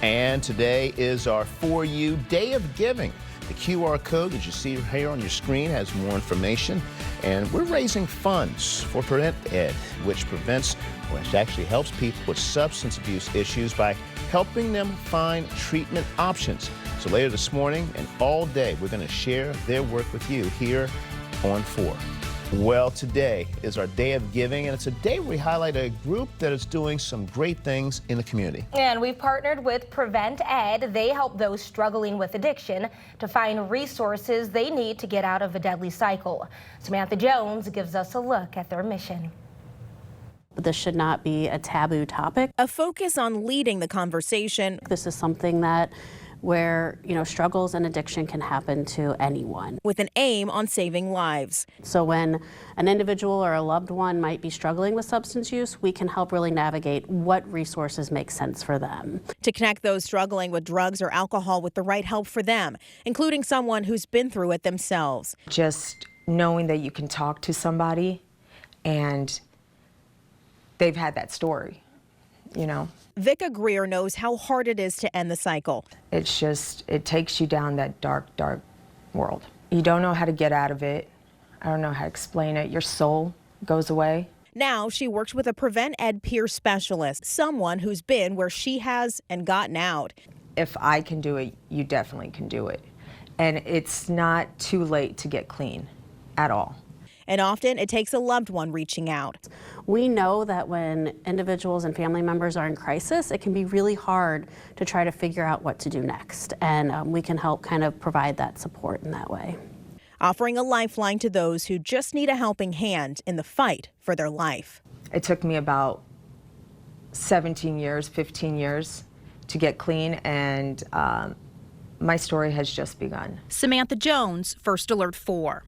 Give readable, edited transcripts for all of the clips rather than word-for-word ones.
And today is our For You Day of Giving. The QR code that you see here on your screen has more information. And we're raising funds for Prevent+Ed, which actually helps people with substance abuse issues by helping them find treatment options. So later this morning and all day, we're going to share their work with you here on 4. Well, today is our Day of Giving, and it's a day where we highlight a group that is doing some great things in the community. And we've partnered with Prevent+Ed. They help those struggling with addiction to find resources they need to get out of a deadly cycle. Samantha Jones gives us a look at their mission. This should not be a taboo topic. A focus on leading the conversation. This is something where struggles and addiction can happen to anyone, with an aim on saving lives. So when an individual or a loved one might be struggling with substance use, we can help really navigate what resources make sense for them. To connect those struggling with drugs or alcohol with the right help for them, including someone who's been through it themselves. Just knowing that you can talk to somebody and they've had that story, Vika Greer knows how hard it is to end the cycle. It takes you down that dark, dark world. You don't know how to get out of it. I don't know how to explain it. Your soul goes away. Now she works with a Prevent+Ed peer specialist, someone who's been where she has and gotten out. If I can do it, you definitely can do it. And it's not too late to get clean at all. And often it takes a loved one reaching out. We know that when individuals and family members are in crisis, it can be really hard to try to figure out what to do next. And we can help kind of provide that support in that way. Offering a lifeline to those who just need a helping hand in the fight for their life. It took me about 17 years, 15 years to get clean, and my story has just begun. Samantha Jones, First Alert 4.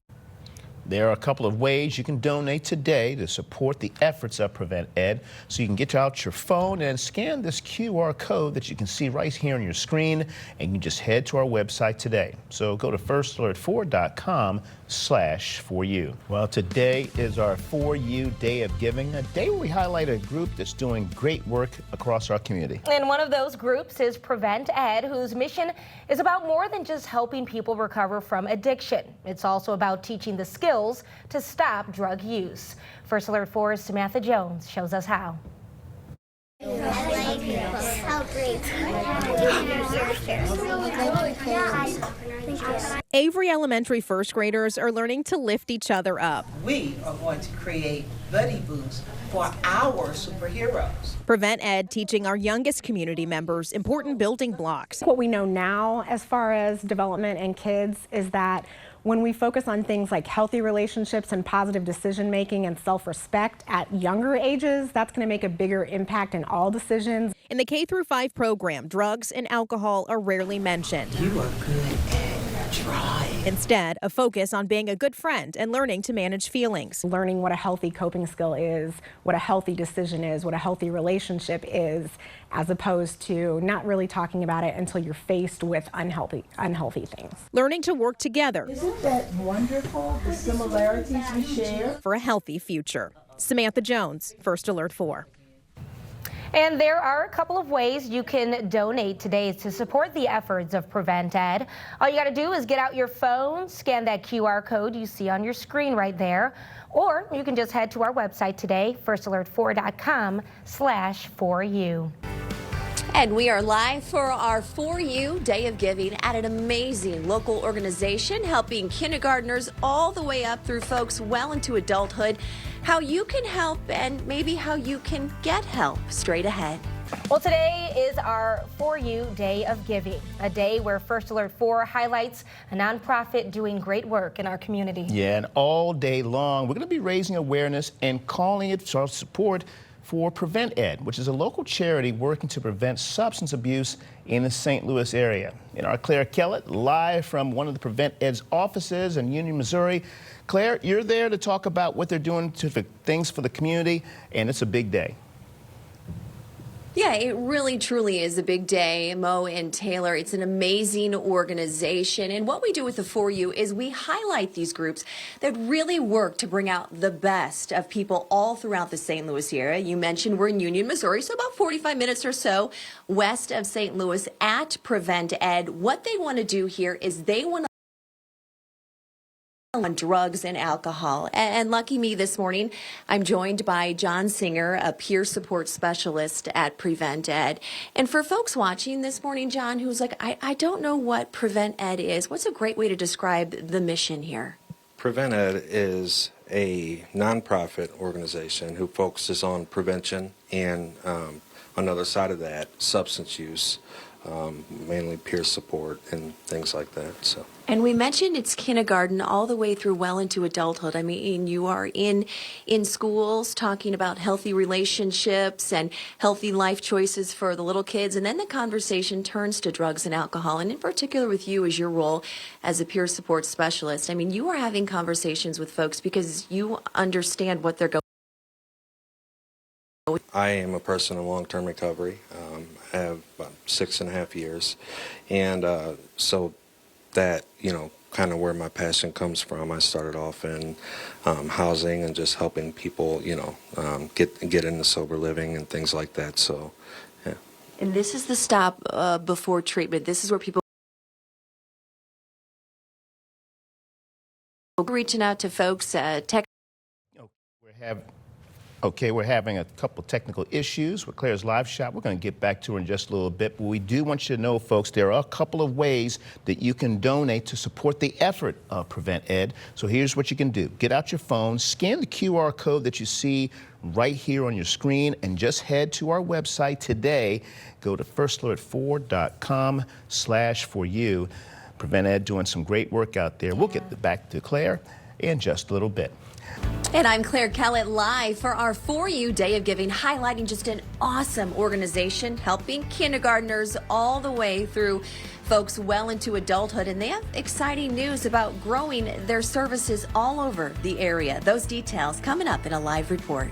There are a couple of ways you can donate today to support the efforts of Prevent+Ed. So you can get out your phone and scan this QR code that you can see right here on your screen, and you can just head to our website today. So go to firstalert4.com/4u. Well, today is our For You Day of Giving, a day where we highlight a group that's doing great work across our community. And one of those groups is Prevent+Ed, whose mission is about more than just helping people recover from addiction. It's also about teaching the skills to stop drug use. First Alert 4's Samantha Jones shows us how. Avery Elementary first graders are learning to lift each other up. We are going to create buddy boosts for our superheroes. Prevent+Ed teaching our youngest community members important building blocks. What we know now as far as development in kids is that when we focus on things like healthy relationships and positive decision making and self-respect at younger ages, that's going to make a bigger impact in all decisions. In the K-5 program, drugs and alcohol are rarely mentioned. You are good at trying. Instead, a focus on being a good friend and learning to manage feelings. Learning what a healthy coping skill is, what a healthy decision is, what a healthy relationship is, as opposed to not really talking about it until you're faced with unhealthy things. Learning to work together. Isn't that wonderful, the similarities we share? For a healthy future. Samantha Jones, First Alert 4. And there are a couple of ways you can donate today to support the efforts of Prevent+Ed. All you got to do is get out your phone, scan that QR code you see on your screen right there, or you can just head to our website today, firstalert4.com/4u. And we are live for our For You Day of Giving at an amazing local organization helping kindergartners all the way up through folks well into adulthood. How you can help and maybe how you can get help straight ahead. Well, today is our For You Day of Giving, a day where First Alert 4 highlights a nonprofit doing great work in our community. Yeah, and all day long, we're going to be raising awareness and calling it for support for Prevent+Ed, which is a local charity working to prevent substance abuse in the St. Louis area. And our Claire Kellett, live from one of the Prevent+Ed's offices in Union, Missouri. Claire, you're there to talk about what they're doing to things for the community, and it's a big day. Yeah, it really truly is a big day, Mo and Taylor. It's an amazing organization. And what we do with the For You is we highlight these groups that really work to bring out the best of people all throughout the St. Louis area. You mentioned we're in Union, Missouri, so about 45 minutes or so west of St. Louis at Prevent Ed. What they want to do here is they want to on drugs and alcohol. And lucky me this morning, I'm joined by John Singer, a peer support specialist at Prevent Ed. And for folks watching this morning, John, who's like, I don't know what Prevent Ed is, what's a great way to describe the mission here? Prevent Ed is a nonprofit organization who focuses on prevention and on the other side of that, substance use, mainly peer support and things like that. So. And we mentioned it's kindergarten all the way through well into adulthood. I mean, you are in schools talking about healthy relationships and healthy life choices for the little kids, and then the conversation turns to drugs and alcohol, and in particular with you as your role as a peer support specialist. I mean, you are having conversations with folks because you understand what they're going. I am a person in long-term recovery. I have about 6.5 years, and so that, kind of where my passion comes from. I started off in housing and just helping people, get into sober living and things like that. So, yeah. And this is the stop before treatment. This is where people reaching out to folks. We're having a couple technical issues with Claire's live shot. We're going to get back to her in just a little bit, but we do want you to know, folks, there are a couple of ways that you can donate to support the effort of Prevent Ed. So here's what you can do. Get out your phone, scan the QR code that you see right here on your screen, and just head to our website today. Go to firstalert4.com/4u. Prevent Ed doing some great work out there. We'll get back to Claire in just a little bit. And I'm Claire Kellett, live for our For You Day of Giving, highlighting just an awesome organization helping kindergartners all the way through folks well into adulthood. And they have exciting news about growing their services all over the area. Those details coming up in a live report.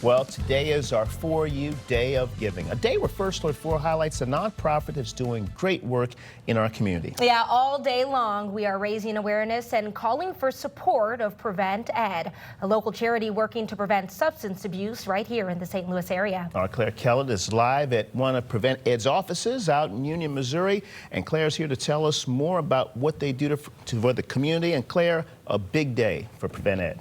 Well, today is our For You Day of Giving, a day where First Alert 4 highlights a nonprofit that's doing great work in our community. Yeah, all day long we are raising awareness and calling for support of Prevent Ed, a local charity working to prevent substance abuse right here in the St. Louis area. Our Claire Kellett is live at one of Prevent Ed's offices out in Union, Missouri, and Claire's here to tell us more about what they do for the community. And Claire, a big day for Prevent Ed.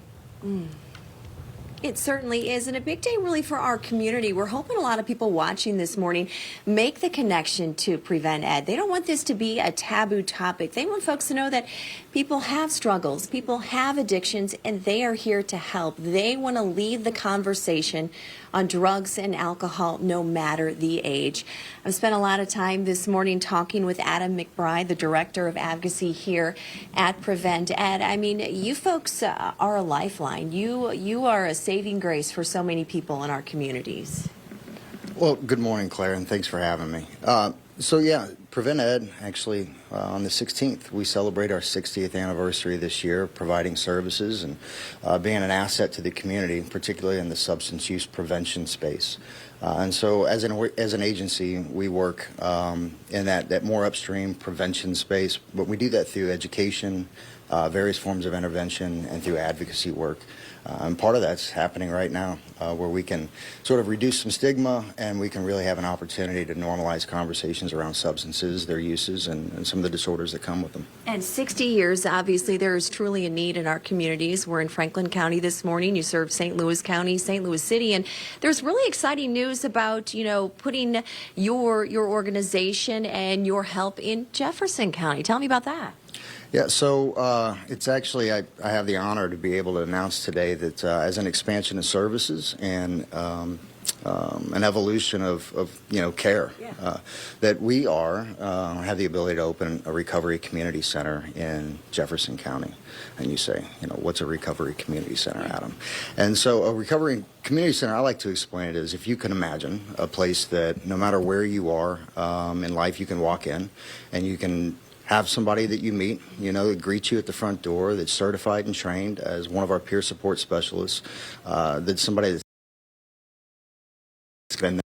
It certainly is, and a big day really for our community. We're hoping a lot of people watching this morning make the connection to Prevent Ed. They don't want this to be a taboo topic. They want folks to know that people have struggles, people have addictions, and they are here to help. They want to lead the conversation on drugs and alcohol, no matter the age. I've spent a lot of time this morning talking with Adam McBride, the Director of Advocacy here at Prevent Ed. I mean, you folks are a lifeline. You are a saving grace for so many people in our communities. Well, good morning, Claire, and thanks for having me. Prevent Ed, actually, on the 16th, we celebrate our 60th anniversary this year, providing services and being an asset to the community, particularly in the substance use prevention space. And so as an agency, we work in that more upstream prevention space, but we do that through education, various forms of intervention, and through advocacy work. And part of that's happening right now, where we can sort of reduce some stigma, and we can really have an opportunity to normalize conversations around substances, their uses, and some of the disorders that come with them. And 60 years, obviously, there is truly a need in our communities. We're in Franklin County this morning. You serve St. Louis County, St. Louis City, and there's really exciting news about, putting your organization and your help in Jefferson County. Tell me about that. Yeah, so it's actually, I have the honor to be able to announce today that as an expansion of services and an evolution of care, that we have the ability to open a recovery community center in Jefferson County. And you say, what's a recovery community center, Adam? And so a recovery community center, I like to explain it as, if you can imagine a place that no matter where you are in life, you can walk in and you can have somebody that you meet, that greets you at the front door, that's certified and trained as one of our peer support specialists, that's somebody that's been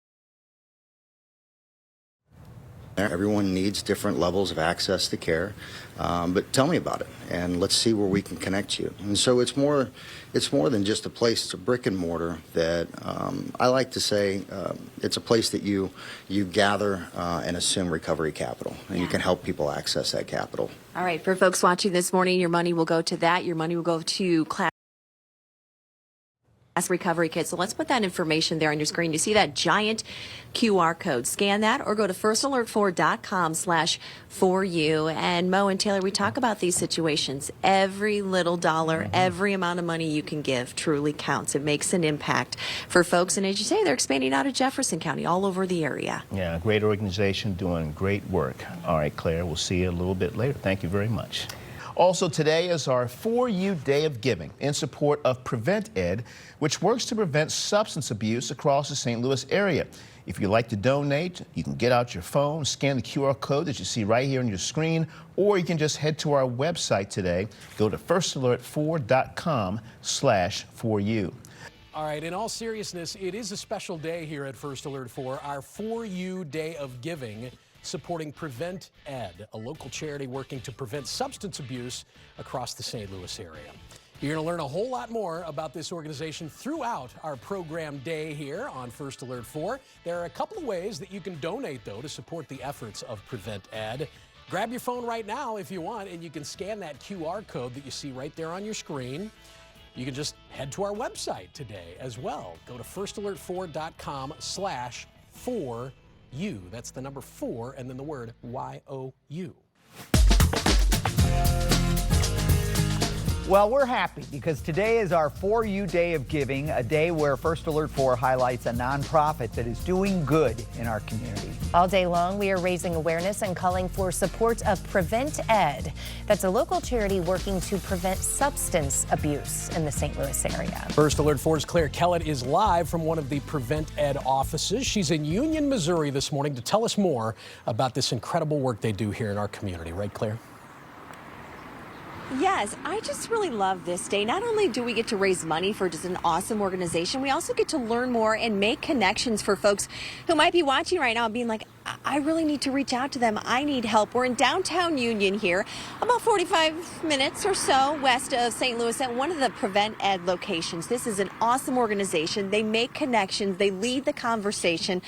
Everyone needs different levels of access to care, but tell me about it, and let's see where we can connect you. And so it's more than just a place. It's a brick and mortar that I like to say it's a place that you gather and assume recovery capital, and you can help people access that capital. All right, for folks watching this morning, your money will go to that. Your money will go to class recovery kits. So let's put that information there on your screen. You see that giant QR code. Scan that or go to firstalert4.com/4u. And Mo and Taylor, we talk about these situations. Every little dollar, every amount of money you can give truly counts. It makes an impact for folks. And as you say, they're expanding out of Jefferson County, all over the area. Yeah, great organization doing great work. All right, Claire, we'll see you a little bit later. Thank you very much. Also today is our For You Day of Giving in support of Prevent Ed, which works to prevent substance abuse across the St. Louis area. If you'd like to donate, you can get out your phone, scan the QR code that you see right here on your screen, or you can just head to our website today. Go to firstalert4.com/4u. All right, in all seriousness, it is a special day here at First Alert 4, our For You Day of Giving, supporting Prevent Ed, a local charity working to prevent substance abuse across the St. Louis area. You're going to learn a whole lot more about this organization throughout our program day here on First Alert 4. There are a couple of ways that you can donate, though, to support the efforts of Prevent Ed. Grab your phone right now if you want, and you can scan that QR code that you see right there on your screen. You can just head to our website today as well. Go to firstalert4.com/4u. That's the number 4 and then the word YOU. Well, we're happy because today is our For You Day of Giving, a day where First Alert 4 highlights a nonprofit that is doing good in our community. All day long, we are raising awareness and calling for support of Prevent Ed. That's a local charity working to prevent substance abuse in the St. Louis area. First Alert 4's Claire Kellett is live from one of the Prevent Ed offices. She's in Union, Missouri this morning to tell us more about this incredible work they do here in our community. Right, Claire? Yes, I just really love this day. Not only do we get to raise money for just an awesome organization, we also get to learn more and make connections for folks who might be watching right now and being like, I really need to reach out to them. I need help. We're in downtown Union here, about 45 minutes or so west of St. Louis at one of the Prevent Ed locations. This is an awesome organization. They make connections. They lead the conversation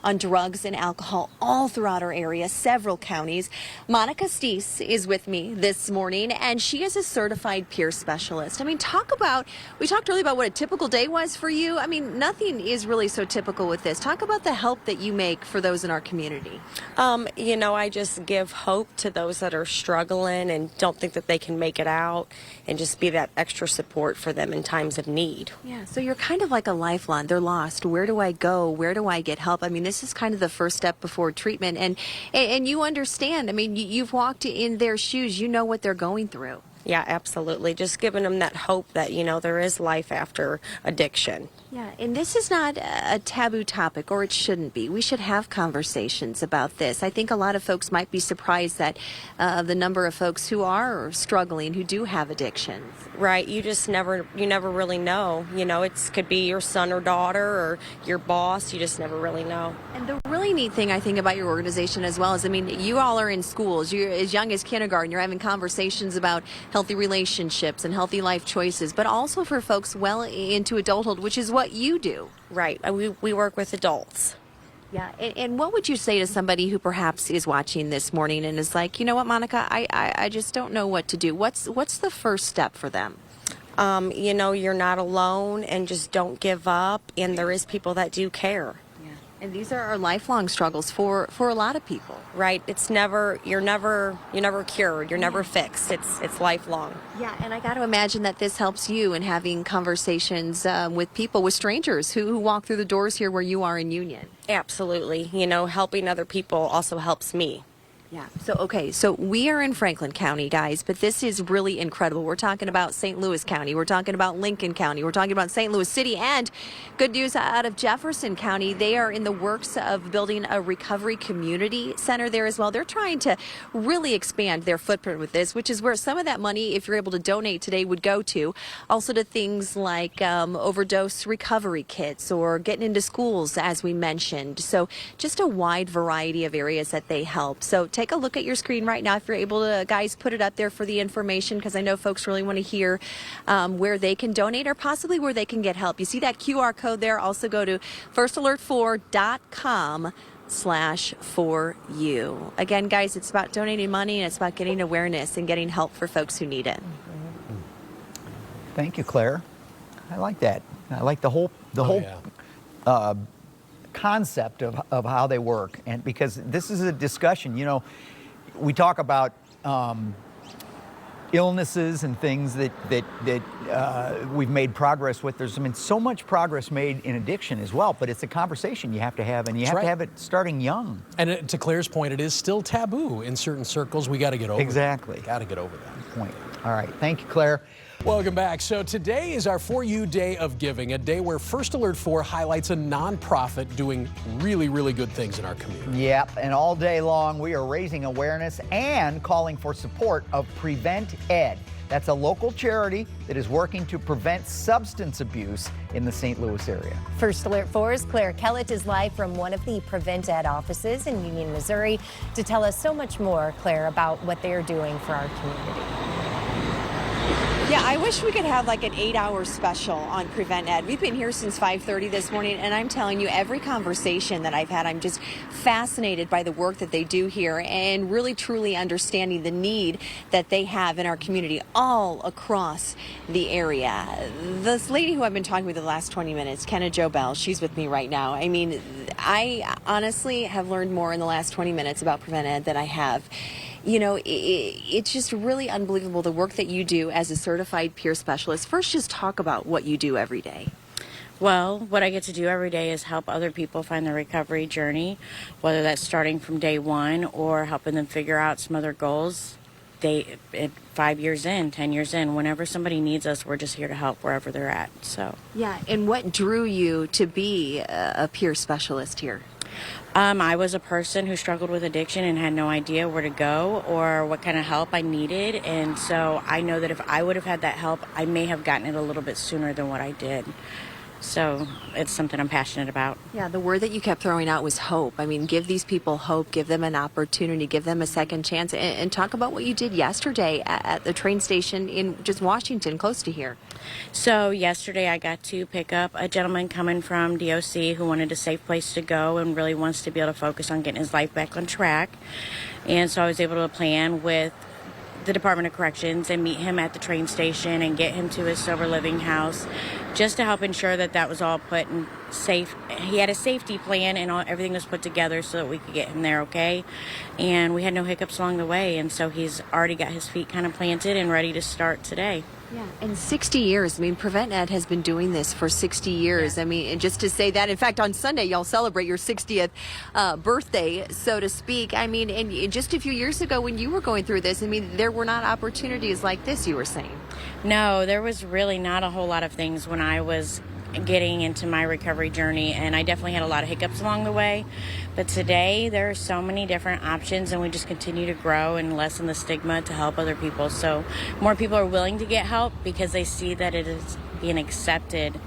on drugs and alcohol all throughout our area, several counties. Monica Steese is with me this morning, and she is a certified peer specialist. I mean, we talked earlier about what a typical day was for you. I mean, nothing is really so typical with this. Talk about the help that you make for those in our community. You know, I just give hope to those that are struggling and don't think that they can make it out, and just be that extra support for them in times of need. Yeah, so you're kind of like a lifeline. They're lost. Where do I go? Where do I get help? I mean, this is kind of the first step before treatment, and you understand. I mean, you've walked in their shoes. You know what they're going through. Yeah, absolutely. Just giving them that hope that, you know, there is life after addiction. Yeah, and this is not a taboo topic, or it shouldn't be. We should have conversations about this. I think a lot of folks might be surprised that the number of folks who are struggling, who do have addictions. Right, you never really know. You know, it could be your son or daughter or your boss. You just never really know. And the really neat thing I think about your organization as well is, I mean, you all are in schools. You're as young as kindergarten. You're having conversations about healthy relationships and healthy life choices, but also for folks well into adulthood, which is what you do. Right, we work with adults. Yeah, and what would you say to somebody who perhaps is watching this morning and is like, you know what, Monica, I just don't know what to do. What's the first step for them? You know, you're not alone, and just don't give up, and there is people that do care. And these are our lifelong struggles for a lot of people. Right, you're never cured, you're never fixed. It's lifelong. Yeah, and I got to imagine that this helps you in having conversations with people, with strangers who walk through the doors here where you are in Union. Absolutely. You know, helping other people also helps me. Yeah. So we are in Franklin County, guys, but this is really incredible. We're talking about St. Louis County. We're talking about Lincoln County. We're talking about St. Louis City, and good news out of Jefferson County. They are in the works of building a recovery community center there as well. They're trying to really expand their footprint with this, which is where some of that money, if you're able to donate today, would go to. Also to things like overdose recovery kits or getting into schools, as we mentioned. So just a wide variety of areas that they help. So take a look at your screen right now if you're able to, guys, put it up there for the information, because I know folks really want to hear where they can donate or possibly where they can get help. You see that QR code there. Also go to firstalert4.com/4u. Again, guys, it's about donating money and it's about getting awareness and getting help for folks who need it. Thank you, Claire. I like that. I like the whole concept of how they work, and because this is a discussion, you know, we talk about illnesses and things that we've made progress with. There's been so much progress made in addiction as well, but it's a conversation you have to have, and you have to have it starting young. And to Claire's point, it is still taboo in certain circles. We got to get over exactly. Got to get over that. Good point. All right. Thank you, Claire. Welcome back. So today is our For You Day of Giving, a day where First Alert 4 highlights a nonprofit doing really, really good things in our community. Yep, and all day long we are raising awareness and calling for support of Prevent+Ed. That's a local charity that is working to prevent substance abuse in the St. Louis area. First Alert 4's Claire Kellett is live from one of the Prevent+Ed offices in Union, Missouri to tell us so much more, Claire, about what they are doing for our community. Yeah, I wish we could have like an 8-hour special on Prevent+Ed. We've been here since 5:30 this morning, and I'm telling you, every conversation that I've had, I'm just fascinated by the work that they do here and really truly understanding the need that they have in our community all across the area. This lady who I've been talking with the last 20 minutes, Kenna Jo Bell, she's with me right now. I mean, I honestly have learned more in the last 20 minutes about Prevent+Ed than I have. You know, it's just really unbelievable the work that you do as a certified peer specialist. First, just talk about what you do every day. Well, what I get to do every day is help other people find their recovery journey, whether that's starting from day one or helping them figure out some other goals. 5 years in, 10 years in, whenever somebody needs us, we're just here to help wherever they're at. So yeah, and what drew you to be a peer specialist here? I was a person who struggled with addiction and had no idea where to go or what kind of help I needed. And so I know that if I would have had that help, I may have gotten it a little bit sooner than what I did. So it's something I'm passionate about. Yeah, the word that you kept throwing out was hope. I mean, give these people hope, give them an opportunity, give them a second chance, and talk about what you did yesterday at the train station in just Washington, close to here. So yesterday I got to pick up a gentleman coming from DOC who wanted a safe place to go and really wants to be able to focus on getting his life back on track. And so I was able to plan with the Department of Corrections and meet him at the train station and get him to his sober living house just to help ensure that that was all put in safe. He had a safety plan and everything was put together so that we could get him there okay. And we had no hiccups along the way, and so he's already got his feet kind of planted and ready to start today. Yeah, and 60 years. I mean, Prevent+Ed has been doing this for 60 years. Yeah. I mean, and just to say that, in fact, on Sunday, y'all celebrate your 60th birthday, so to speak. I mean, and just a few years ago when you were going through this, I mean, there were not opportunities like this, you were saying. No, there was really not a whole lot of things when I was getting into my recovery journey, and I definitely had a lot of hiccups along the way. But today there are so many different options, and we just continue to grow and lessen the stigma to help other people. So more people are willing to get help because they see that it is being accepted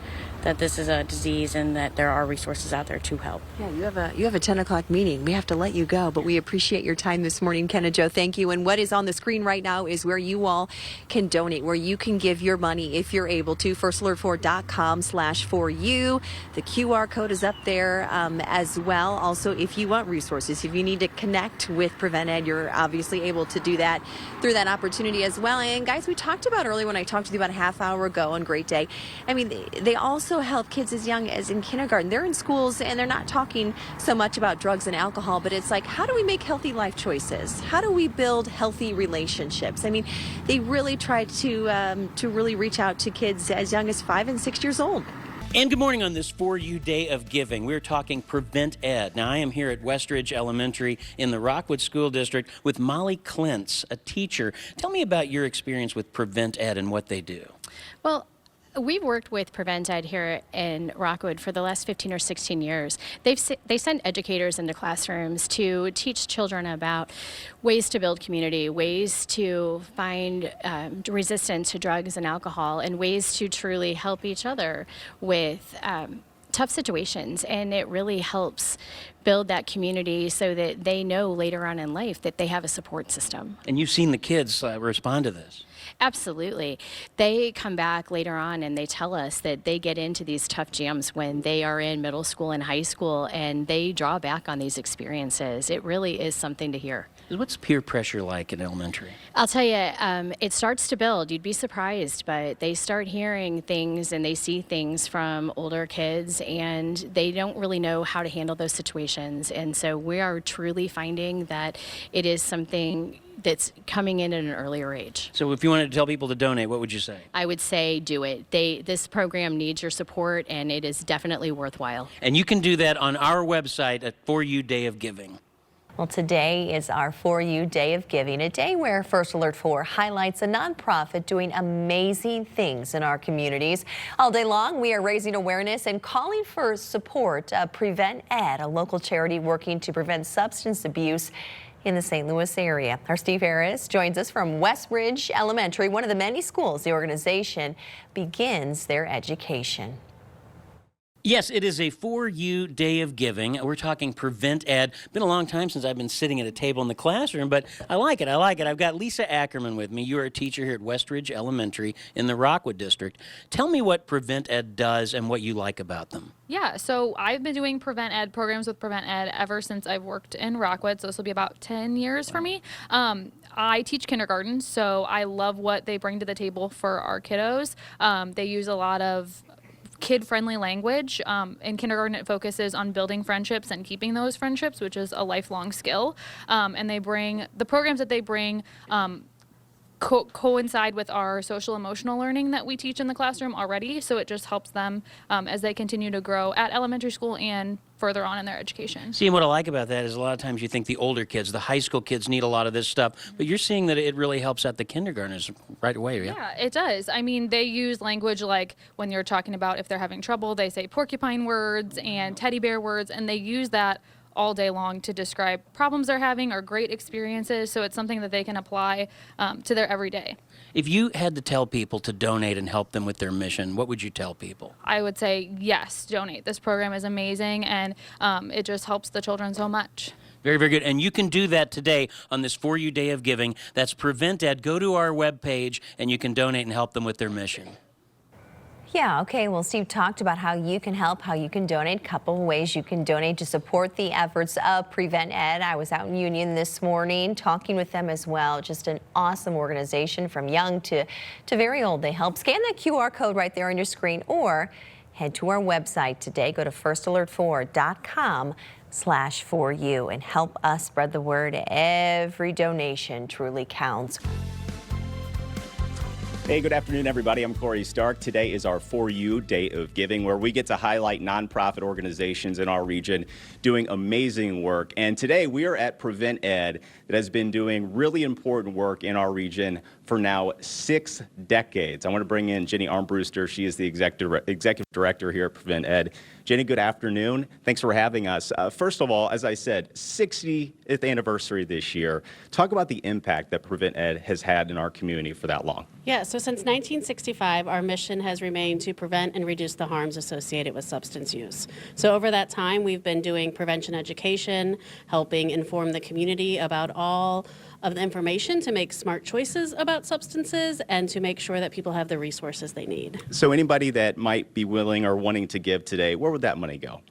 that this is a disease and that there are resources out there to help. Yeah, you have a 10 o'clock meeting. We have to let you go, but we appreciate your time this morning, Kenna Jo. Thank you. And what is on the screen right now is where you all can donate, where you can give your money if you're able to. firstalert4.com/4u. The QR code is up there as well. Also, if you want resources, if you need to connect with Prevent+Ed, you're obviously able to do that through that opportunity as well. And guys, we talked about earlier when I talked to you about a half hour ago on Great Day. I mean, they also help kids as young as in kindergarten. They're in schools and they're not talking so much about drugs and alcohol, but it's like, how do we make healthy life choices? How do we build healthy relationships? I mean, they really try to really reach out to kids as young as 5 and 6 years old. And good morning on this For You Day of Giving. We're talking Prevent Ed. Now, I am here at Westridge Elementary in the Rockwood School District with Molly Klintz, a teacher. Tell me about your experience with Prevent Ed and what they do. Well, we've worked with Prevent Ed here in Rockwood for the last 15 or 16 years. They send educators into classrooms to teach children about ways to build community, ways to find resistance to drugs and alcohol, and ways to truly help each other with tough situations. And it really helps build that community so that they know later on in life that they have a support system. And you've seen the kids respond to this. Absolutely. They come back later on and they tell us that they get into these tough jams when they are in middle school and high school, and they draw back on these experiences. It really is something to hear. What's peer pressure like in elementary? I'll tell you, it starts to build. You'd be surprised, but they start hearing things and they see things from older kids, and they don't really know how to handle those situations. And so we are truly finding that it is something that's coming in at an earlier age. So if you wanted to tell people to donate, what would you say? I would say do it. This program needs your support, and it is definitely worthwhile. And you can do that on our website at For You Day of Giving. Well, today is our For You Day of Giving, a day where First Alert 4 highlights a nonprofit doing amazing things in our communities. All day long, we are raising awareness and calling for support of Prevent Ed, a local charity working to prevent substance abuse in the St. Louis area. Our Steve Harris joins us from Westridge Elementary, one of the many schools the organization begins their education. Yes, it is a For You Day of Giving. We're talking Prevent Ed. Been a long time since I've been sitting at a table in the classroom, but I like it. I've got Lisa Ackerman with me. You're a teacher here at Westridge Elementary in the Rockwood District. Tell me what Prevent Ed does and what you like about them. Yeah, so I've been doing Prevent Ed programs with Prevent Ed ever since I've worked in Rockwood, so this will be about 10 years for me. I teach kindergarten, so I love what they bring to the table for our kiddos. They use a lot of kid-friendly language. In kindergarten, it focuses on building friendships and keeping those friendships, which is a lifelong skill. And the programs that they bring coincide with our social emotional learning that we teach in the classroom already, so it just helps them as they continue to grow at elementary school and further on in their education. See, and what I like about that is a lot of times you think the older kids, the high school kids need a lot of this stuff, but you're seeing that it really helps out the kindergartners right away, yeah? Yeah, it does. I mean, they use language like when you're talking about if they're having trouble, they say porcupine words and teddy bear words, and they use that all day long to describe problems they're having or great experiences, so it's something that they can apply to their everyday. If you had to tell people to donate and help them with their mission, what would you tell people? I would say, yes, donate. This program is amazing, and it just helps the children so much. Very, very good. And you can do that today on this For You Day of Giving. That's Prevent Ed. Go to our webpage, and you can donate and help them with their mission. Yeah, okay. Well, Steve talked about how you can help, how you can donate. A couple of ways you can donate to support the efforts of Prevent Ed. I was out in Union this morning talking with them as well. Just an awesome organization from young to very old. They help. Scan that QR code right there on your screen or head to our website today. Go to firstalert4.com/4u and help us spread the word. Every donation truly counts. Hey, good afternoon, everybody. I'm Corey Stark. Today is our For You Day of Giving, where we get to highlight nonprofit organizations in our region doing amazing work. And today we are at Prevent Ed, that has been doing really important work in our region for now 6 decades. I want to bring in Jenny Armbruster. She is the executive director here at Prevent Ed. Jenny, good afternoon. Thanks for having us. First of all, as I said, 60th anniversary this year. Talk about the impact that Prevent Ed has had in our community for that long. Yeah, so since 1965, our mission has remained to prevent and reduce the harms associated with substance use. So over that time, we've been doing prevention education, helping inform the community about all of the information to make smart choices about substances and to make sure that people have the resources they need. So anybody that might be willing or wanting to give today, where would that money go?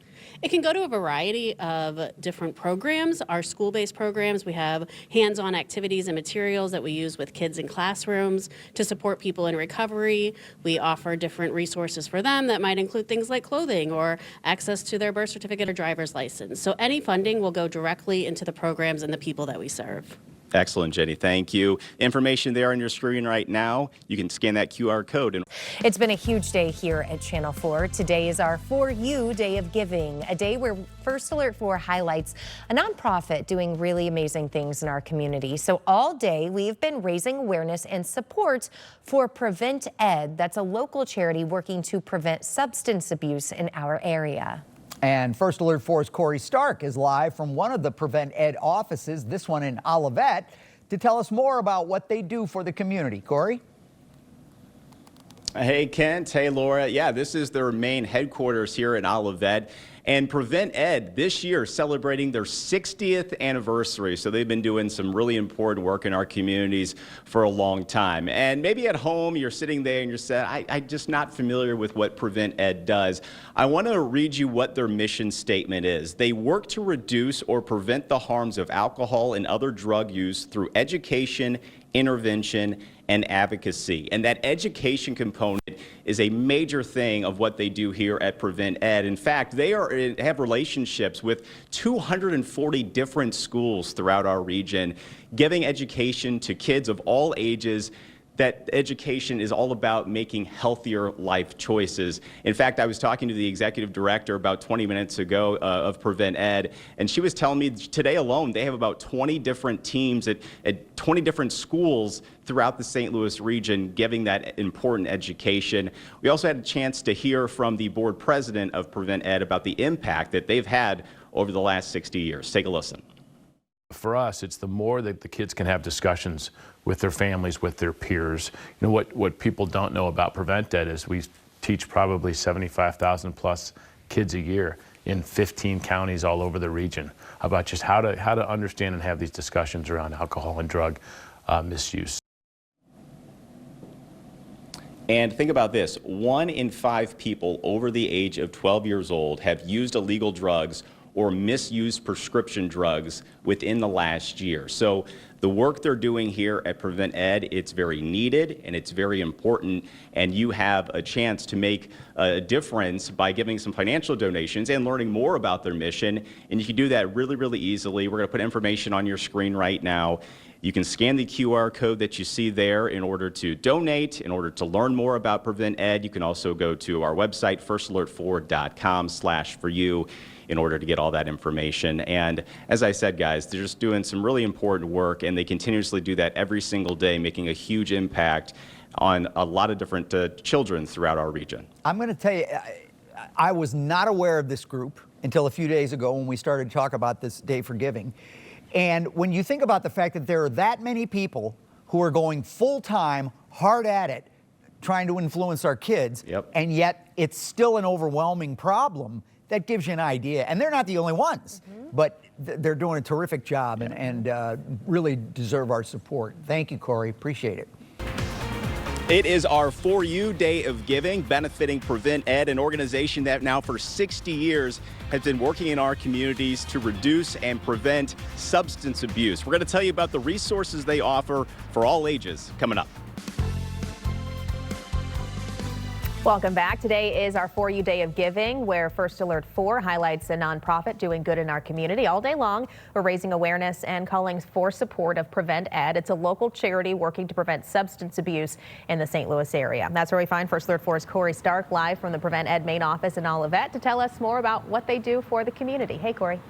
It can go to a variety of different programs. Our school-based programs, we have hands-on activities and materials that we use with kids in classrooms to support people in recovery. We offer different resources for them that might include things like clothing or access to their birth certificate or driver's license. So any funding will go directly into the programs and the people that we serve. Excellent, Jenny. Thank you. Information there on your screen right now. You can scan that QR code. It's been a huge day here at Channel 4. Today is our For You Day of Giving, a day where First Alert 4 highlights a nonprofit doing really amazing things in our community. So all day we've been raising awareness and support for Prevent Ed. That's a local charity working to prevent substance abuse in our area. And First Alert 4's Corey Stark is live from one of the Prevent Ed offices, this one in Olivet, to tell us more about what they do for the community. Corey? Hey, Kent. Hey, Laura. Yeah, this is their main headquarters here in Olivet. And Prevent Ed this year celebrating their 60th anniversary. So they've been doing some really important work in our communities for a long time. And maybe at home you're sitting there and you're saying, I'm just not familiar with what Prevent Ed does. I want to read you what their mission statement is. They work to reduce or prevent the harms of alcohol and other drug use through education, intervention, and advocacy. And that education component is a major thing of what they do here at Prevent Ed. In fact, they have relationships with 240 different schools throughout our region, giving education to kids of all ages. That education is all about making healthier life choices. In fact, I was talking to the executive director about 20 minutes ago of Prevent Ed, and she was telling me today alone they have about 20 different teams at 20 different schools throughout the St. Louis region giving that important education. We also had a chance to hear from the board president of Prevent Ed about the impact that they've had over the last 60 years. Take a listen. For us, it's the more that the kids can have discussions with their families, with their peers. You know, what people don't know about Prevent Ed is we teach probably 75,000 plus kids a year in 15 counties all over the region about just how to understand and have these discussions around alcohol and drug misuse. And think about this, 1 in 5 people over the age of 12 years old have used illegal drugs or misused prescription drugs within the last year. So the work they're doing here at Prevent Ed, it's very needed and it's very important, and you have a chance to make a difference by giving some financial donations and learning more about their mission. And you can do that really, really easily. We're going to put information on your screen right now. You can scan the QR code that you see there in order to donate, in order to learn more about Prevent Ed. You can also go to our website, firstalert4.com/foryou, in order to get all that information. And as I said, guys, they're just doing some really important work, and they continuously do that every single day, making a huge impact on a lot of different children throughout our region. I'm going to tell you, I was not aware of this group until a few days ago when we started to talk about this Day for Giving. And when you think about the fact that there are that many people who are going full-time, hard at it, trying to influence our kids, and yet it's still an overwhelming problem, that gives you an idea. And they're not the only ones, but they're doing a terrific job and really deserve our support. Thank you, Corey. Appreciate it. It is our For You Day of Giving, benefiting Prevent Ed, an organization that now for 60 years has been working in our communities to reduce and prevent substance abuse. We're going to tell you about the resources they offer for all ages coming up. Welcome back. Today is our For You Day of Giving, where First Alert 4 highlights a nonprofit doing good in our community. All day long, we're raising awareness and calling for support of Prevent Ed. It's a local charity working to prevent substance abuse in the St. Louis area. That's where we find First Alert 4's Corey Stark live from the Prevent Ed main office in Olivet to tell us more about what they do for the community. Hey, Corey.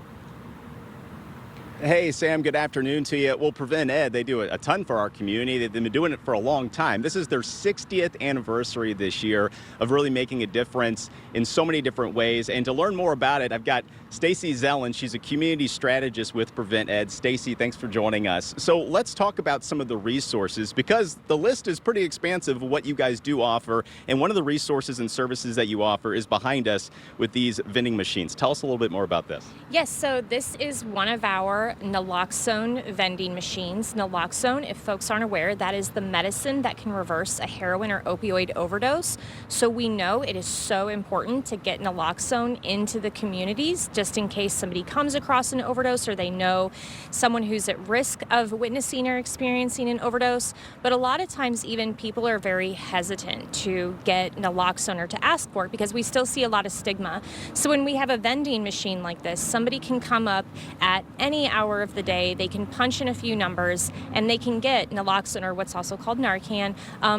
Hey, Sam, good afternoon to you. Well, Prevent Ed, they do a ton for our community. They've been doing it for a long time. This is their 60th anniversary this year of really making a difference in so many different ways. And to learn more about it, I've got Stacy Zellen. She's a community strategist with Prevent Ed. Stacy, thanks for joining us. So let's talk about some of the resources, because the list is pretty expansive of what you guys do offer. And one of the resources and services that you offer is behind us with these vending machines. Tell us a little bit more about this. Yes, so this is one of our naloxone vending machines. Naloxone, if folks aren't aware, that is the medicine that can reverse a heroin or opioid overdose. So we know it is so important to get naloxone into the communities, just in case somebody comes across an overdose or they know someone who's at risk of witnessing or experiencing an overdose. But a lot of times even people are very hesitant to get naloxone or to ask for it because we still see a lot of stigma. So when we have a vending machine like this, somebody can come up at any hour of the day. They can punch in a few numbers and they can get naloxone, or what's also called Narcan,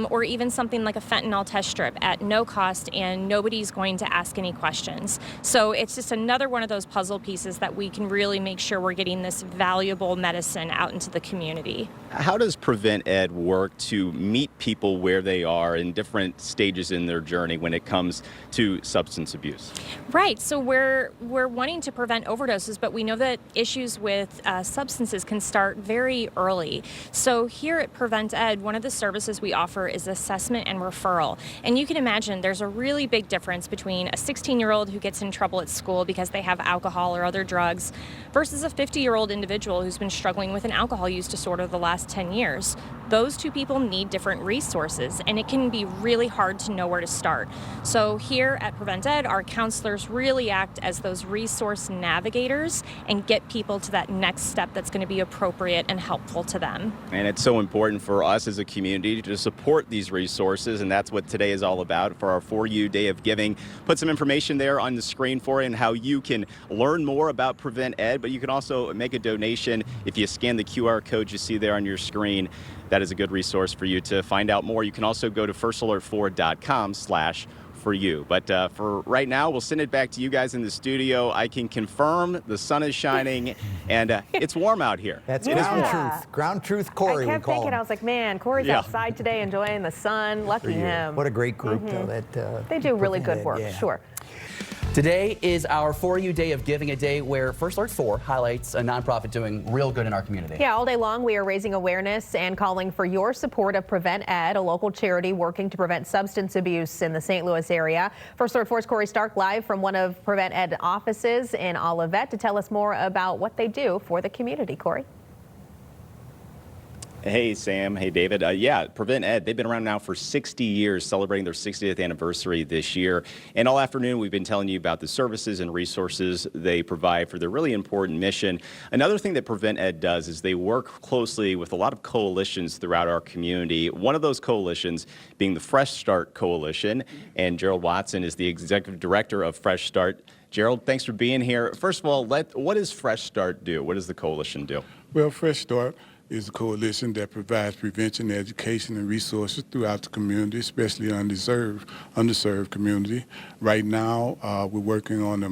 or even something like a fentanyl test strip at no cost, and nobody's going to ask any questions. So it's just another one of those puzzle pieces that we can really make sure we're getting this valuable medicine out into the community. How does Prevent Ed work to meet people where they are in different stages in their journey when it comes to substance abuse? Right. So we're wanting to prevent overdoses, but we know that issues with substances can start very early. So here at Prevent Ed, one of the services we offer is assessment and referral. And you can imagine there's a really big difference between a 16-year-old who gets in trouble at school because they have alcohol or other drugs versus a 50-year-old individual who's been struggling with an alcohol use disorder the last 10 years. Those two people need different resources, and it can be really hard to know where to start. So here at Prevent Ed, our counselors really act as those resource navigators and get people to that next step that's going to be appropriate and helpful to them. And it's so important for us as a community to support these resources, and that's what today is all about for our For You Day of Giving. Put some information there on the screen for you and how you can learn more about Prevent Ed, but you can also make a donation if you scan the QR code you see there on your screen. That is a good resource for you to find out more. You can also go to firstalert4.com/foryou. But for right now, we'll send it back to you guys in the studio. I can confirm the sun is shining and it's warm out here. That's It is warm. Ground truth Corey. I kept thinking, I was like, man, Corey's outside today enjoying the sun. Lucky him. What a great group, though. That they do really good work, yeah. sure. Today is our For You Day of Giving, a day where First Alert 4 highlights a nonprofit doing real good in our community. Yeah, all day long we are raising awareness and calling for your support of Prevent Ed, a local charity working to prevent substance abuse in the St. Louis area. First Alert 4's Corey Stark live from one of Prevent Ed offices in Olivet to tell us more about what they do for the community. Corey? Hey, Sam. Hey, David. Yeah, Prevent Ed, they've been around now for 60 years, celebrating their 60th anniversary this year. And all afternoon, we've been telling you about the services and resources they provide for their really important mission. Another thing that Prevent Ed does is they work closely with a lot of coalitions throughout our community. One of those coalitions being the Fresh Start Coalition. And Gerald Watson is the executive director of Fresh Start. Gerald, thanks for being here. First of all, what does Fresh Start do? What does the coalition do? Well, Fresh Start is a coalition that provides prevention, education, and resources throughout the community, especially underserved community. Right now, we're working on a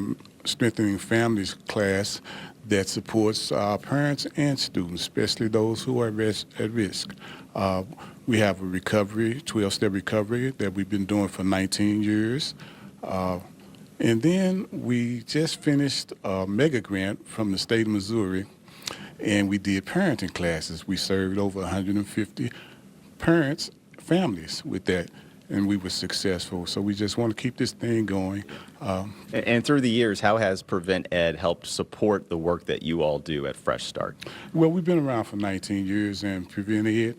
Strengthening Families class that supports parents and students, especially those who are at risk. We have a recovery, 12-step recovery that we've been doing for 19 years. And then we just finished a mega grant from the state of Missouri, and we did parenting classes. We served over 150 families with that, and we were successful. So we just want to keep this thing going. And through the years, how has Prevent Ed helped support the work that you all do at Fresh Start? Well, we've been around for 19 years, and Prevent Ed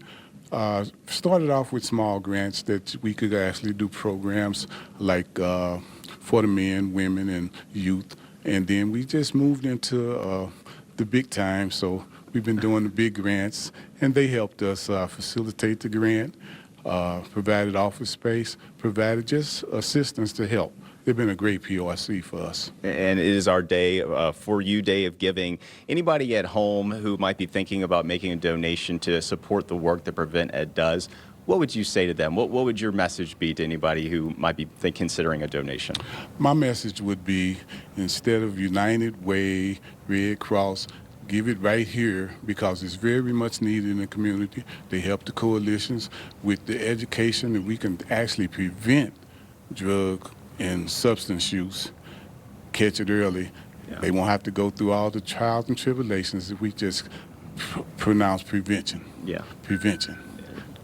started off with small grants that we could actually do programs like for the men, women, and youth. And then we just moved into the big time, so we've been doing the big grants, and they helped us facilitate the grant, provided office space, provided just assistance to help. They've been a great POIC for us. And it is our day, For You Day of Giving. Anybody at home who might be thinking about making a donation to support the work that Prevent Ed does, what would you say to them? What would your message be to anybody who might be considering a donation? My message would be, instead of United Way, Red Cross, give it right here because it's very much needed in the community. They help the coalitions with the education that we can actually prevent drug and substance use, catch it early. Yeah. They won't have to go through all the trials and tribulations if we just pronounce prevention. Yeah. Prevention.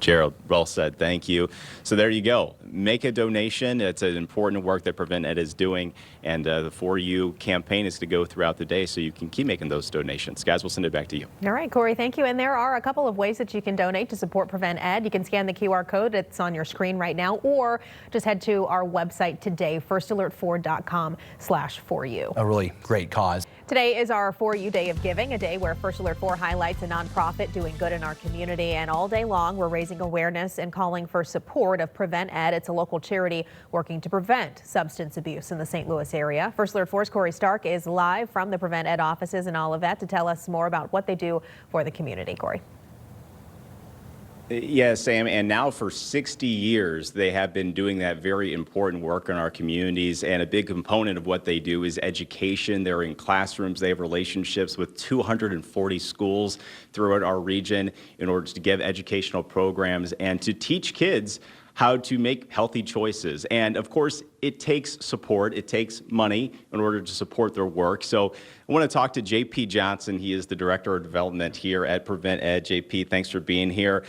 Gerald, well said. Thank you. So there you go. Make a donation. It's an important work that Prevent Ed is doing. And the For You campaign is to go throughout the day so you can keep making those donations. Guys, we'll send it back to you. All right, Corey, thank you. And there are a couple of ways that you can donate to support Prevent Ed. You can scan the QR code that's on your screen right now, or just head to our website today, firstalert4.com/foryou. A really great cause. Today is our For You Day of Giving, a day where First Alert 4 highlights a nonprofit doing good in our community. And all day long, we're raising awareness and calling for support of Prevent Ed. It's a local charity working to prevent substance abuse in the St. Louis area. First Alert 4's Corey Stark is live from the Prevent Ed offices in Olivet to tell us more about what they do for the community. Corey. Yes, Sam, and now for 60 years, they have been doing that very important work in our communities, and a big component of what they do is education. They're in classrooms. They have relationships with 240 schools throughout our region in order to give educational programs and to teach kids how to make healthy choices. And of course, it takes support. It takes money in order to support their work. So I want to talk to JP Johnson. He is the Director of Development here at Prevent Ed. JP, thanks for being here.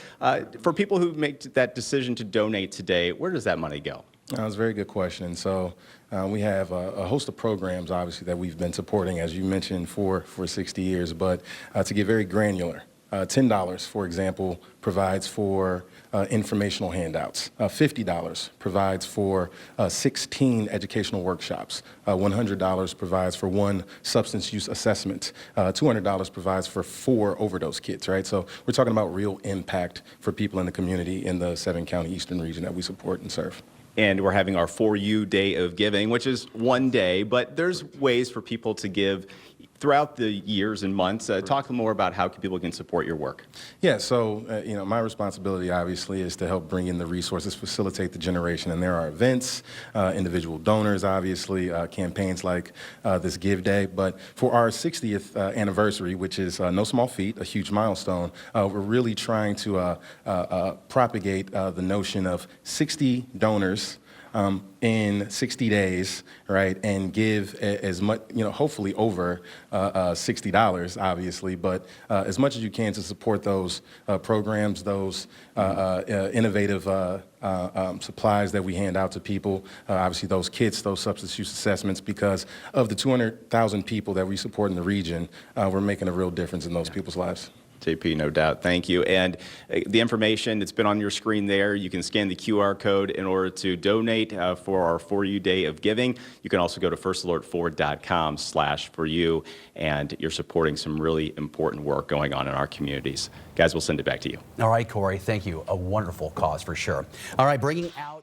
For people who make that decision to donate today, where does that money go? That's a very good question. So we have a host of programs, obviously, that we've been supporting, as you mentioned, for 60 years. But to get very granular, $10, for example, provides for informational handouts. $50 provides for 16 educational workshops. $100 provides for 1 substance use assessment. $200 provides for 4 overdose kits, right? So we're talking about real impact for people in the community in the 7-county Eastern region that we support and serve. And we're having our For You Day of Giving, which is one day, but there's ways for people to give throughout the years and months. Talk more about how people can support your work. Yeah, so my responsibility obviously is to help bring in the resources, facilitate the generation, and there are events, individual donors, obviously, campaigns like this Give Day. But for our 60th anniversary, which is no small feat, a huge milestone, we're really trying to propagate the notion of 60 donors in 60 days, right, and give as much, hopefully over $60, obviously, but as much as you can to support those programs, those innovative supplies that we hand out to people, obviously those kits, those substance use assessments, because of the 200,000 people that we support in the region, we're making a real difference in those people's lives. JP, no doubt. Thank you. And the information that's been on your screen there, you can scan the QR code in order to donate for our For You Day of Giving. You can also go to firstalert4.com/foryou, and you're supporting some really important work going on in our communities. Guys, we'll send it back to you. All right, Corey, thank you. A wonderful cause for sure. All right, bringing out